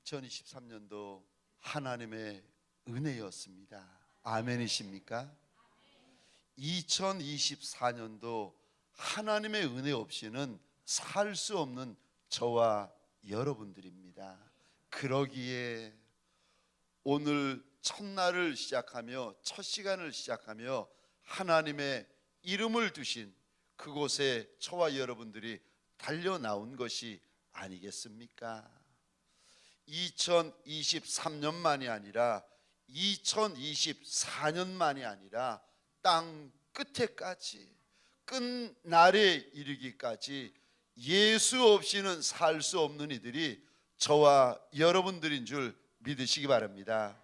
2023년도 하나님의 은혜였습니다. 아멘이십니까? 2024년도 하나님의 은혜 없이는 살 수 없는 저와 여러분들입니다. 그러기에 오늘 첫날을 시작하며 첫 시간을 시작하며 하나님의 이름을 두신 그곳에 저와 여러분들이 달려 나온 것이 아니겠습니까? 2023년만이 아니라 2024년만이 아니라 땅 끝에까지 끝날에 이르기까지 예수 없이는 살 수 없는 이들이 저와 여러분들인 줄 믿으시기 바랍니다.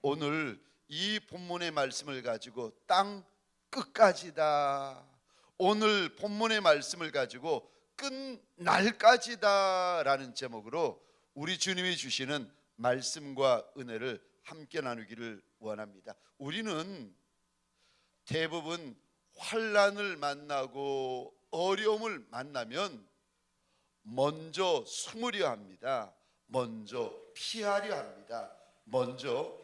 오늘 이 본문의 말씀을 가지고 땅 끝까지다, 오늘 본문의 말씀을 가지고 끝날까지다 라는 제목으로 우리 주님이 주시는 말씀과 은혜를 함께 나누기를 원합니다. 우리는 대부분 환난을 만나고 어려움을 만나면 먼저 숨으려 합니다. 먼저 피하려 합니다. 먼저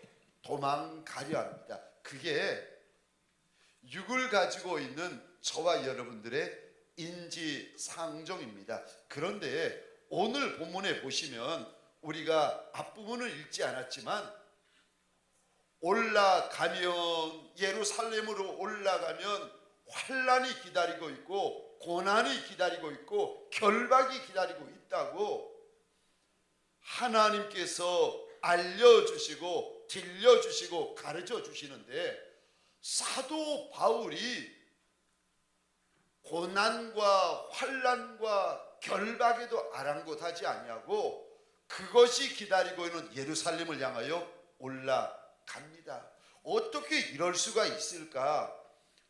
도망가려 합니다. 그게 육을 가지고 있는 저와 여러분들의 인지상정입니다. 그런데 오늘 본문에 보시면 우리가 앞부분을 읽지 않았지만 올라가면, 예루살렘으로 올라가면 환난이 기다리고 있고 고난이 기다리고 있고 결박이 기다리고 있다고 하나님께서 알려주시고 들려주시고 가르쳐 주시는데, 사도 바울이 고난과 환난과 결박에도 아랑곳하지 아니하고 그것이 기다리고 있는 예루살렘을 향하여 올라갑니다. 어떻게 이럴 수가 있을까?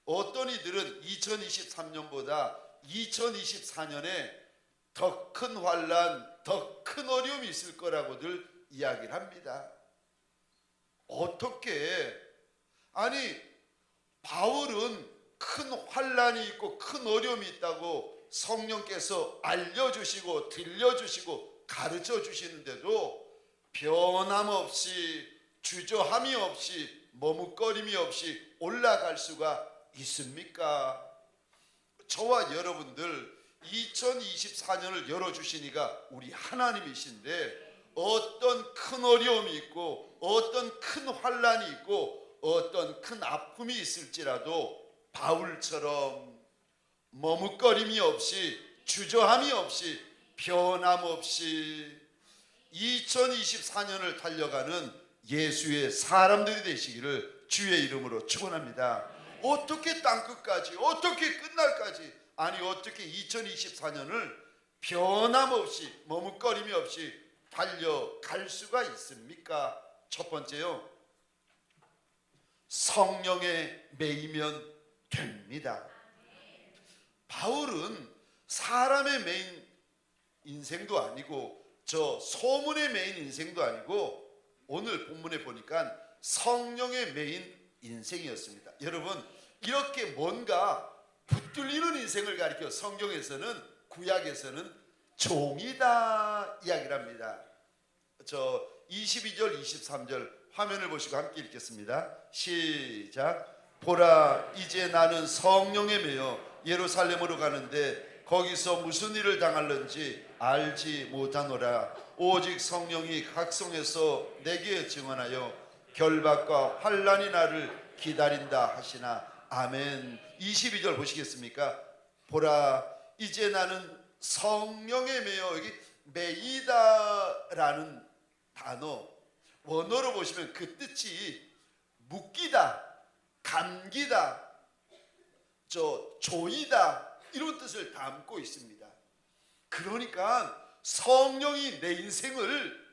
어떤 이들은 2023년보다 2024년에 더 큰 환난, 더 큰 어려움이 있을 거라고들 이야기를 합니다. 어떻게? 아니, 바울은 큰 환난이 있고 큰 어려움이 있다고 성령께서 알려주시고 들려주시고 가르쳐 주시는데도 변함없이, 주저함이 없이, 머뭇거림이 없이 올라갈 수가 있습니까? 저와 여러분들 2024년을 열어주신 이가 우리 하나님이신데 어떤 큰 어려움이 있고 어떤 큰 환난이 있고 어떤 큰 아픔이 있을지라도 바울처럼 머뭇거림이 없이, 주저함이 없이, 변함없이 2024년을 달려가는 예수의 사람들이 되시기를 주의 이름으로 축원합니다. 어떻게 땅끝까지, 어떻게 끝날까지, 아니 어떻게 2024년을 변함없이, 머뭇거림이 없이 달려갈 수가 있습니까? 첫 번째요, 성령에 매이면 됩니다. 바울은 사람의 메인 인생도 아니고 저 소문의 메인 인생도 아니고 오늘 본문에 보니까 성령의 메인 인생이었습니다. 여러분, 이렇게 뭔가 붙들리는 인생을 가리켜 성경에서는, 구약에서는 종이다 이야기를 합니다. 저 22절 23절 화면을 보시고 함께 읽겠습니다. 시작. 보라, 이제 나는 성령에 매여 예루살렘으로 가는데 거기서 무슨 일을 당할는지 알지 못하노라. 오직 성령이 각성해서 내게 증언하여 결박과 환난이 나를 기다린다 하시나. 아멘. 22절 보시겠습니까? 보라, 이제 나는 성령에 매여, 여기 매이다라는 단어 원어로 보시면 그 뜻이 묶이다, 감기다, 조이다, 이런 뜻을 담고 있습니다. 그러니까 성령이 내 인생을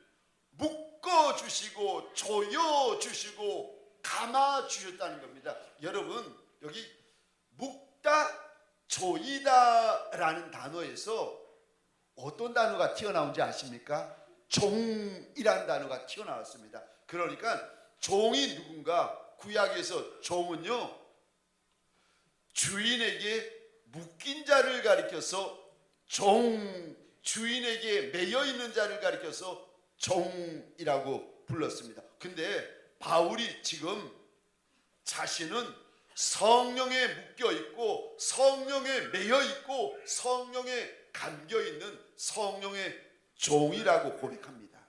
묶어주시고 조여주시고 감아주셨다는 겁니다. 여러분, 여기 묶다, 조이다라는 단어에서 어떤 단어가 튀어나온지 아십니까? 종이라는 단어가 튀어나왔습니다. 그러니까 종이 누군가, 구약에서 종은요, 주인에게 묶인 자를 가리켜서 종, 주인에게 매여 있는 자를 가리켜서 종이라고 불렀습니다. 근데 바울이 지금 자신은 성령에 묶여 있고 성령에 매여 있고 성령에 감겨 있는 성령의 종이라고 고백합니다.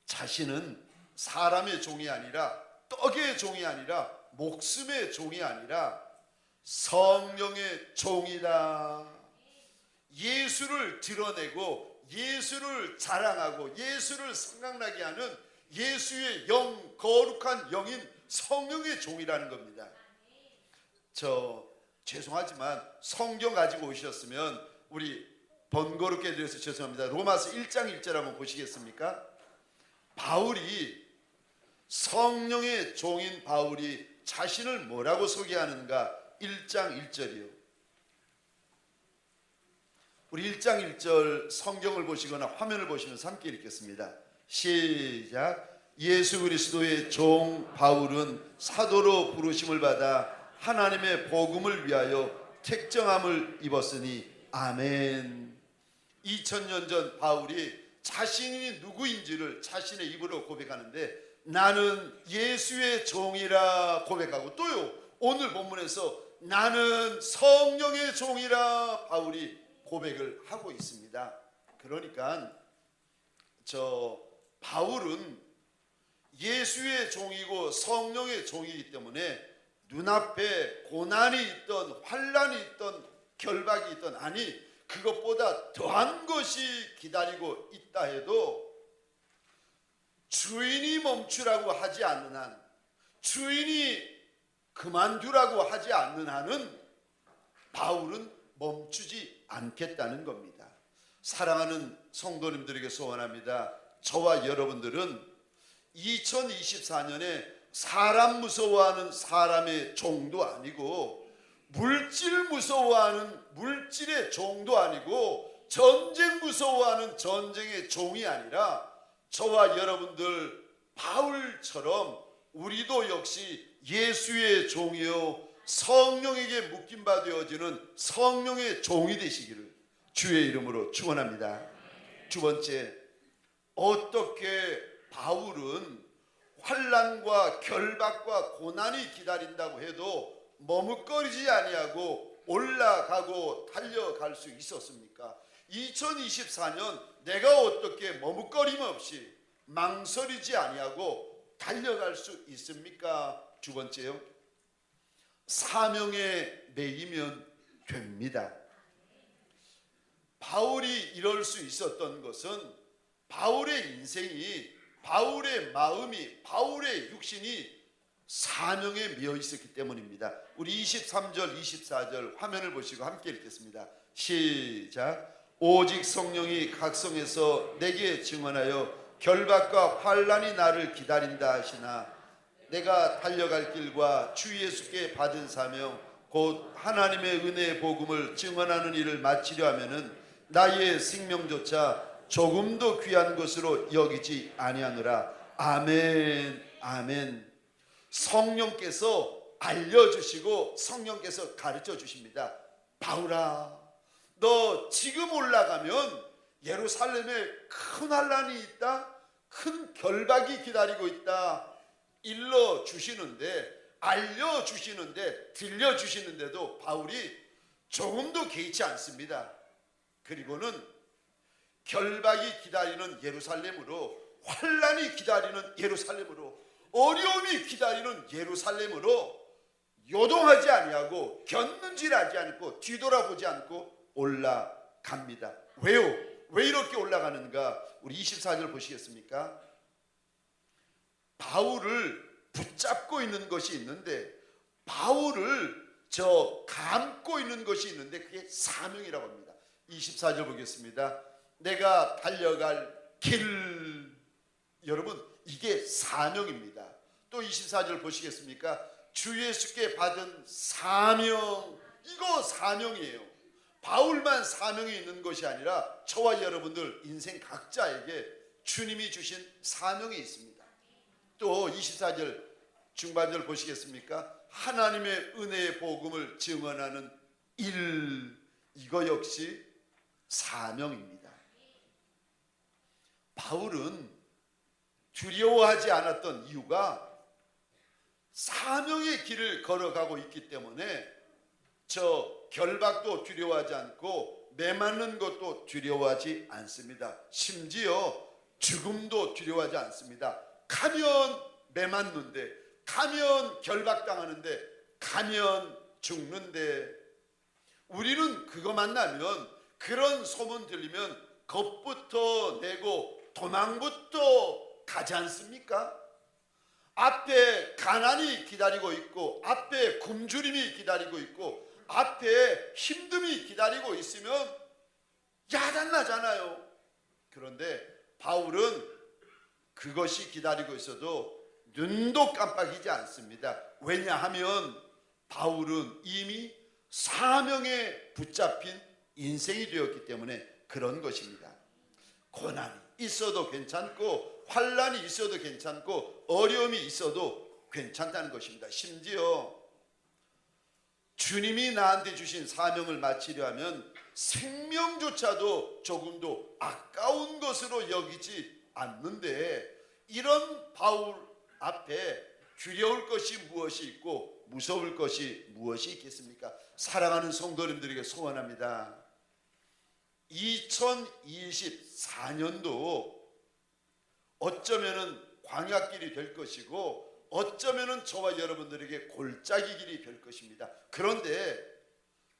자신은 사람의 종이 아니라 떡의 종이 아니라 목숨의 종이 아니라 성령의 종이다. 예수를 드러내고 예수를 자랑하고 예수를 생각나게 하는 예수의 영, 거룩한 영인 성령의 종이라는 겁니다. 죄송하지만 성경 가지고 오셨으면 우리 번거롭게 드려서 죄송합니다. 로마서 1장 1절 한번 보시겠습니까? 바울이 성령의 종인 바울이 자신을 뭐라고 소개하는가? 1장 1절이요. 우리 1장 1절 성경을 보시거나 화면을 보시면서 함께 읽겠습니다. 시작. 예수 그리스도의 종 바울은 사도로 부르심을 받아 하나님의 복음을 위하여 택정함을 입었으니 아멘. 2000년 전 바울이 자신이 누구인지를 자신의 입으로 고백하는데 나는 예수의 종이라 고백하고 또요 오늘 본문에서 나는 성령의 종이라 바울이 고백을 하고 있습니다. 그러니까 바울은 예수의 종이고 성령의 종이기 때문에 눈앞에 고난이 있던 환난이 있던 결박이 있던 아니 그것보다 더한 것이 기다리고 있다 해도 주인이 멈추라고 하지 않는 한 주인이 그만두라고 하지 않는 한은 바울은 멈추지 않겠다는 겁니다. 사랑하는 성도님들에게 소원합니다. 저와 여러분들은 2024년에 사람 무서워하는 사람의 종도 아니고 물질 무서워하는 물질의 종도 아니고 전쟁 무서워하는 전쟁의 종이 아니라 저와 여러분들 바울처럼 우리도 역시 예수의 종이요 성령에게 묶임바 되어지는 성령의 종이 되시기를 주의 이름으로 축원합니다. 두 번째, 어떻게 바울은 환난과 결박과 고난이 기다린다고 해도 머뭇거리지 아니하고 올라가고 달려갈 수 있었습니까? 2024년 내가 어떻게 머뭇거림 없이 망설이지 아니하고 달려갈 수 있습니까? 두 번째요, 사명에 매이면 됩니다. 바울이 이럴 수 있었던 것은 바울의 인생이 바울의 마음이 바울의 육신이 사명에 매여 있었기 때문입니다. 우리 23절 24절 화면을 보시고 함께 읽겠습니다. 시작. 오직 성령이 각성해서 내게 증언하여 결박과 환난이 나를 기다린다 하시나 내가 달려갈 길과 주 예수께 받은 사명 곧 하나님의 은혜의 복음을 증언하는 일을 마치려 하면은 나의 생명조차 조금도 귀한 것으로 여기지 아니하노라. 아멘. 아멘. 성령께서 알려주시고 성령께서 가르쳐 주십니다. 바울아, 너 지금 올라가면 예루살렘에 큰 환난이 있다, 큰 결박이 기다리고 있다 일러주시는데, 알려주시는데, 들려주시는데도 바울이 조금도 개의치 않습니다. 그리고는 결박이 기다리는 예루살렘으로, 환난이 기다리는 예루살렘으로, 어려움이 기다리는 예루살렘으로 요동하지 아니하고 견눈질하지 않고 뒤돌아보지 않고 올라갑니다. 왜요? 왜 이렇게 올라가는가? 우리 24절 보시겠습니까? 바울을 붙잡고 있는 것이 있는데, 바울을 감고 있는 것이 있는데 그게 사명이라고 합니다. 24절 보겠습니다. 내가 달려갈 길, 여러분 이게 사명입니다. 또 24절 보시겠습니까? 주 예수께 받은 사명, 이거 사명이에요. 바울만 사명이 있는 것이 아니라 저와 여러분들 인생 각자에게 주님이 주신 사명이 있습니다. 또 24절 중반절 보시겠습니까? 하나님의 은혜의 복음을 증언하는 일, 이거 역시 사명입니다. 바울은 두려워하지 않았던 이유가 사명의 길을 걸어가고 있기 때문에 저 결박도 두려워하지 않고 매맞는 것도 두려워하지 않습니다. 심지어 죽음도 두려워하지 않습니다. 가면 매맞는데, 가면 결박당하는데, 가면 죽는데, 우리는 그거 만나면, 그런 소문 들리면 겁부터 내고 도망부터 가지 않습니까? 앞에 가난이 기다리고 있고, 앞에 굶주림이 기다리고 있고, 앞에 힘듦이 기다리고 있으면 야단나잖아요. 그런데 바울은 그것이 기다리고 있어도 눈도 깜빡이지 않습니다. 왜냐하면 바울은 이미 사명에 붙잡힌 인생이 되었기 때문에 그런 것입니다. 고난이 있어도 괜찮고 환난이 있어도 괜찮고 어려움이 있어도 괜찮다는 것입니다. 심지어 주님이 나한테 주신 사명을 마치려 하면 생명조차도 조금도 아까운 것으로 여기지 않는데, 이런 바울 앞에 두려울 것이 무엇이 있고 무서울 것이 무엇이 있겠습니까? 사랑하는 성도님들에게 소원합니다. 2024년도 어쩌면은 광야길이 될 것이고 어쩌면은 저와 여러분들에게 골짜기 길이 될 것입니다. 그런데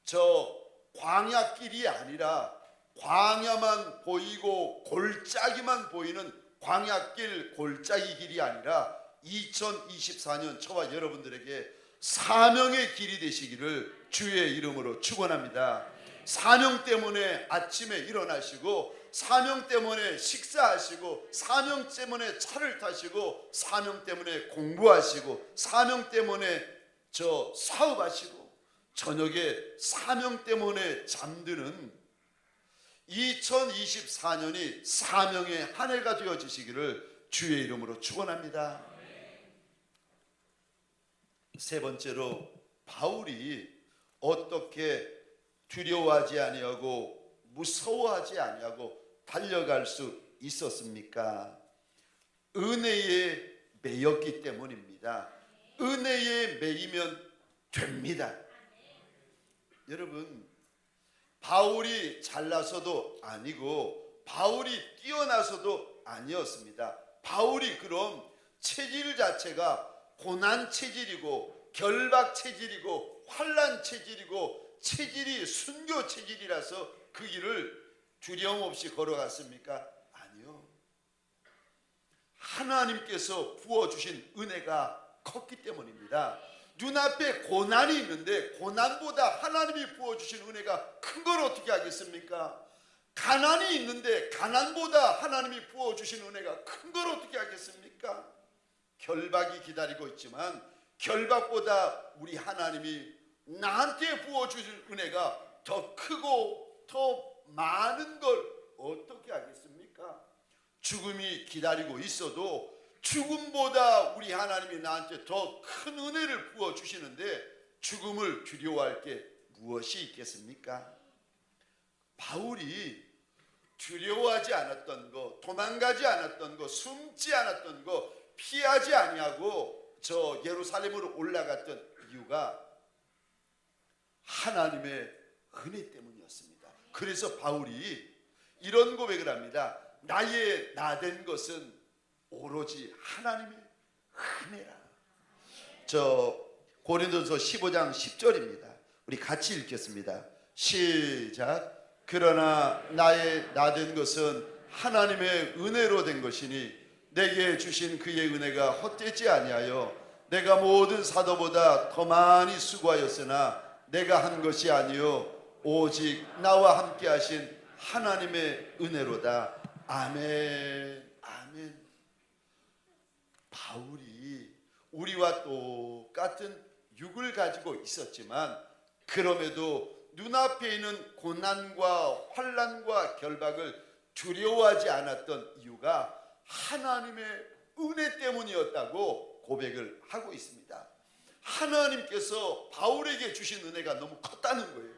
저 광야길이 아니라 광야만 보이고 골짜기만 보이는 광야길, 골짜기 길이 아니라 2024년 저와 여러분들에게 사명의 길이 되시기를 주의 이름으로 축원합니다. 사명 때문에 아침에 일어나시고, 사명 때문에 식사하시고, 사명 때문에 차를 타시고, 사명 때문에 공부하시고, 사명 때문에 저 사업하시고, 저녁에 사명 때문에 잠드는 2024년이 사명의 한 해가 되어지시기를 주의 이름으로 축원합니다. 세 번째로, 바울이 어떻게 두려워하지 아니하고 무서워하지 아니하고 달려갈 수 있었습니까? 은혜에 매였기 때문입니다. 은혜에 매이면 됩니다. 여러분, 바울이 잘나서도 아니고 바울이 뛰어나서도 아니었습니다. 바울이 그럼 체질 자체가 고난 체질이고 결박 체질이고 환난 체질이고 체질이 순교 체질이라서 그 길을 두려움 없이 걸어갔습니까? 아니요. 하나님께서 부어주신 은혜가 컸기 때문입니다. 눈앞에 고난이 있는데 고난보다 하나님이 부어주신 은혜가 큰 걸 어떻게 하겠습니까? 가난이 있는데 가난보다 하나님이 부어주신 은혜가 큰 걸 어떻게 하겠습니까? 결박이 기다리고 있지만 결박보다 우리 하나님이 나한테 부어주신 은혜가 더 크고 더 많은 걸 어떻게 하겠습니까? 죽음이 기다리고 있어도 죽음보다 우리 하나님이 나한테 더 큰 은혜를 부어주시는데 죽음을 두려워할 게 무엇이 있겠습니까? 바울이 두려워하지 않았던 거, 도망가지 않았던 거, 숨지 않았던 거, 피하지 아니하고 저 예루살렘으로 올라갔던 이유가 하나님의 은혜 때문이었습니다. 그래서 바울이 이런 고백을 합니다. 나의 나된 것은 오로지 하나님의 은혜라. 저 고린도서 15장 10절입니다. 우리 같이 읽겠습니다. 시작. 그러나 나의 나된 것은 하나님의 은혜로 된 것이니 내게 주신 그의 은혜가 헛되지 아니하여 내가 모든 사도보다 더 많이 수고하였으나 내가 한 것이 아니요 오직 나와 함께 하신 하나님의 은혜로다. 아멘. 아멘. 바울이 우리와 똑같은 육을 가지고 있었지만 그럼에도 눈앞에 있는 고난과 환난과 결박을 두려워하지 않았던 이유가 하나님의 은혜 때문이었다고 고백을 하고 있습니다. 하나님께서 바울에게 주신 은혜가 너무 컸다는 거예요.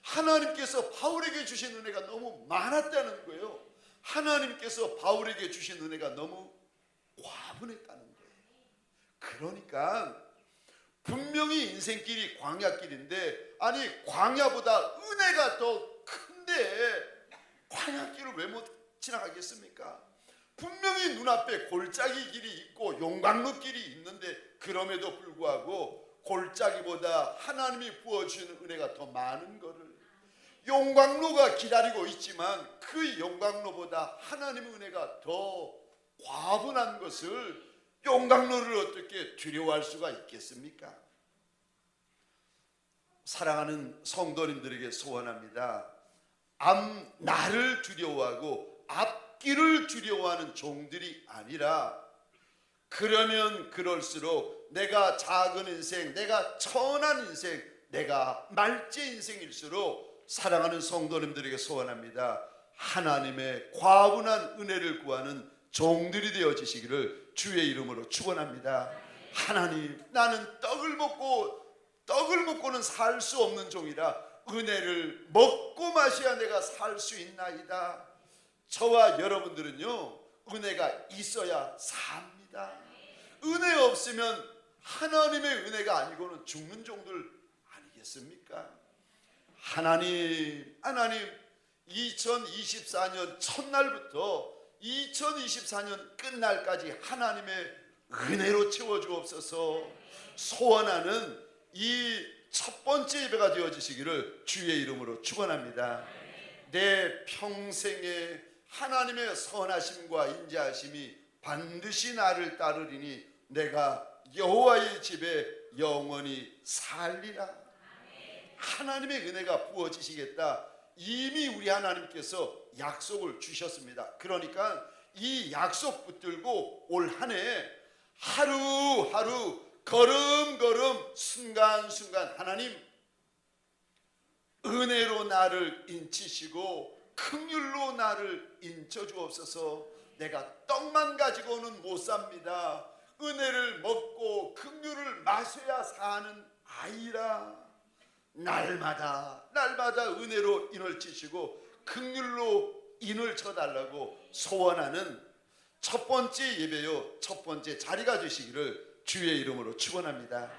하나님께서 바울에게 주신 은혜가 너무 많았다는 거예요. 하나님께서 바울에게 주신 은혜가 너무 과분했다는 거예요. 그러니까 분명히 인생길이 광야길인데, 아니 광야보다 은혜가 더 큰데 광야길을 왜 못 지나가겠습니까? 분명히 눈앞에 골짜기 길이 있고 용광로 길이 있는데, 그럼에도 불구하고 골짜기보다 하나님이 부어주시는 은혜가 더 많은 거를, 용광로가 기다리고 있지만 그 용광로보다 하나님의 은혜가 더 과분한 것을 용광로를 어떻게 두려워할 수가 있겠습니까? 사랑하는 성도님들에게 소원합니다. 앞 나를 두려워하고 앞길을 두려워하는 종들이 아니라, 그러면 그럴수록 내가 작은 인생, 내가 천한 인생, 내가 말제 인생일수록 사랑하는 성도님들에게 소원합니다. 하나님의 과분한 은혜를 구하는 종들이 되어지시기를 주의 이름으로 축원합니다. 하나님, 나는 떡을 먹고는 살 수 없는 종이라 은혜를 먹고 마셔야 내가 살 수 있나이다. 저와 여러분들은요, 은혜가 있어야 삽니다. 은혜 없으면 하나님의 은혜가 아니고는 죽는 종들 아니겠습니까? 하나님 2024년 첫날부터 2024년 끝날까지 하나님의 은혜로 채워주옵소서. 소원하는 이 첫 번째 예배가 되어지시기를 주의 이름으로 축원합니다. 내 평생에 하나님의 선하심과 인자하심이 반드시 나를 따르리니 내가 여호와의 집에 영원히 살리라. 하나님의 은혜가 부어지시겠다. 이미 우리 하나님께서 약속을 주셨습니다. 그러니까 이 약속 붙들고 올 한 해 하루하루 걸음걸음 순간순간 하나님 은혜로 나를 인치시고 긍휼로 나를 인쳐주옵소서. 내가 떡만 가지고는 못 삽니다. 은혜를 먹고 긍휼을 마셔야 사는 아이라. 날마다 은혜로 인을 치시고 긍휼로 인을 쳐달라고 소원하는 첫 번째 예배요, 첫 번째 자리가 되시기를 주의 이름으로 축원합니다.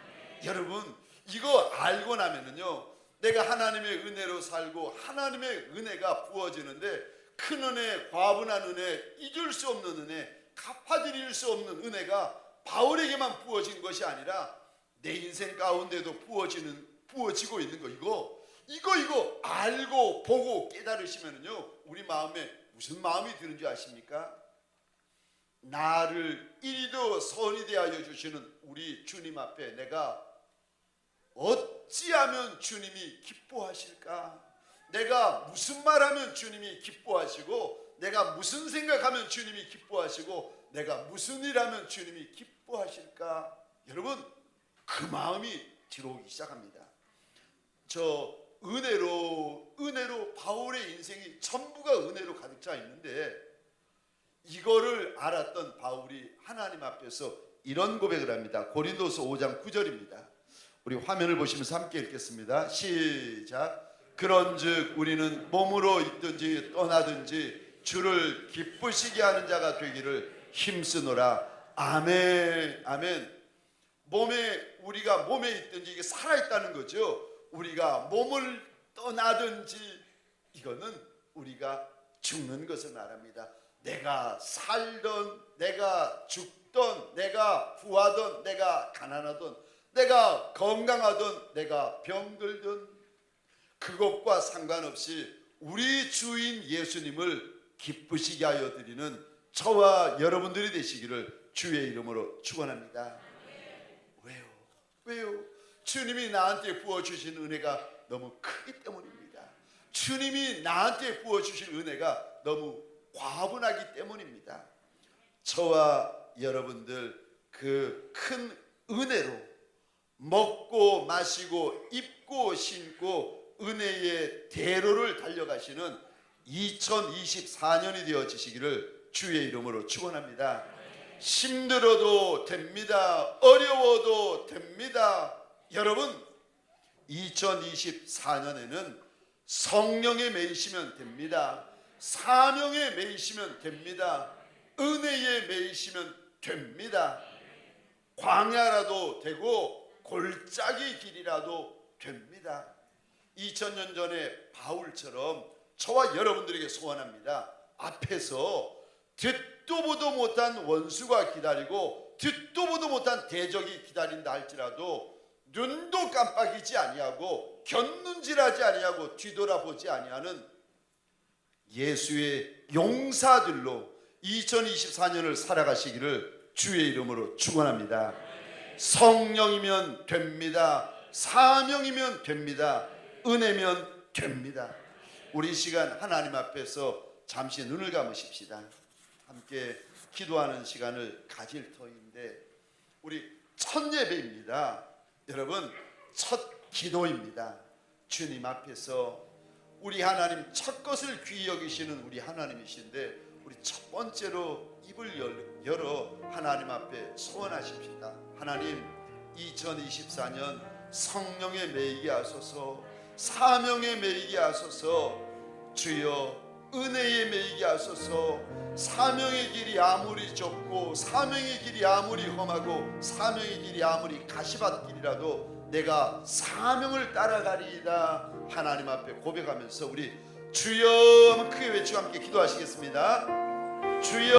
여러분, 이거 알고 나면은요, 내가 하나님의 은혜로 살고 하나님의 은혜가 부어지는데, 큰 은혜, 과분한 은혜, 잊을 수 없는 은혜, 갚아드릴 수 없는 은혜가 바울에게만 부어진 것이 아니라 내 인생 가운데도 부어지고 있는 거, 이거 알고 보고 깨달으시면은요, 우리 마음에 무슨 마음이 드는지 아십니까? 나를 이리도 선이 대하여 주시는 우리 주님 앞에 내가 어찌하면 주님이 기뻐하실까? 내가 무슨 말하면 주님이 기뻐하시고, 내가 무슨 생각하면 주님이 기뻐하시고, 내가 무슨 일하면 주님이 기뻐하실까? 여러분, 그 마음이 들어오기 시작합니다. 저 은혜로 바울의 인생이 전부가 은혜로 가득 차 있는데, 이거를 알았던 바울이 하나님 앞에서 이런 고백을 합니다. 고린도서 5장 9절입니다. 우리 화면을 보시면서 함께 읽겠습니다. 시작. 그런즉 우리는 몸으로 있든지 떠나든지 주를 기쁘시게 하는 자가 되기를 힘쓰노라. 아멘. 아멘. 우리가 몸에 있든지, 이게 살아있다는 거죠. 우리가 몸을 떠나든지, 이거는 우리가 죽는 것을 말합니다. 내가 살던, 내가 죽던, 내가 부하던, 내가 가난하던, 내가 건강하던, 내가 병들던, 그것과 상관없이 우리 주인 예수님을 기쁘시게 하여 드리는 저와 여러분들이 되시기를 주의 이름으로 축원합니다. 왜요? 주님이 나한테 부어주신 은혜가 너무 크기 때문입니다. 주님이 나한테 부어주신 은혜가 너무 과분하기 때문입니다. 저와 여러분들 그 큰 은혜로 먹고 마시고 입고 신고 은혜의 대로를 달려가시는 2024년이 되어지시기를 주의 이름으로 축원합니다. 힘들어도 됩니다. 어려워도 됩니다. 여러분, 2024년에는 성령에 매이시면 됩니다. 사명에 매이시면 됩니다. 은혜에 매이시면 됩니다. 광야라도 되고 골짜기 길이라도 됩니다. 2000년 전에 바울처럼 저와 여러분들에게 소원합니다. 앞에서 듣도 보도 못한 원수가 기다리고 듣도 보도 못한 대적이 기다린다 할지라도 눈도 깜빡이지 아니하고 곁눈질하지 아니하고 뒤돌아보지 아니하는 예수의 용사들로 2024년을 살아가시기를 주의 이름으로 축원합니다. 성령이면 됩니다. 사명이면 됩니다. 은혜면 됩니다. 우리 이 시간 하나님 앞에서 잠시 눈을 감으십시다. 함께 기도하는 시간을 가질 터인데 우리 첫 예배입니다. 여러분, 첫 기도입니다. 주님 앞에서 우리 하나님 첫 것을 귀히 여기시는 우리 하나님이신데 우리 첫 번째로 입을 열어 하나님 앞에 소원하십시다. 하나님, 2024년 성령에 매이게 하소서, 사명에 매이게 하소서, 주여 은혜에 매이게 하소서. 사명의 길이 아무리 좁고 사명의 길이 아무리 험하고 사명의 길이 아무리 가시밭길이라도 내가 사명을 따라가리이다 하나님 앞에 고백하면서 우리 주여 크게 외치고 함께 기도하시겠습니다. 주여.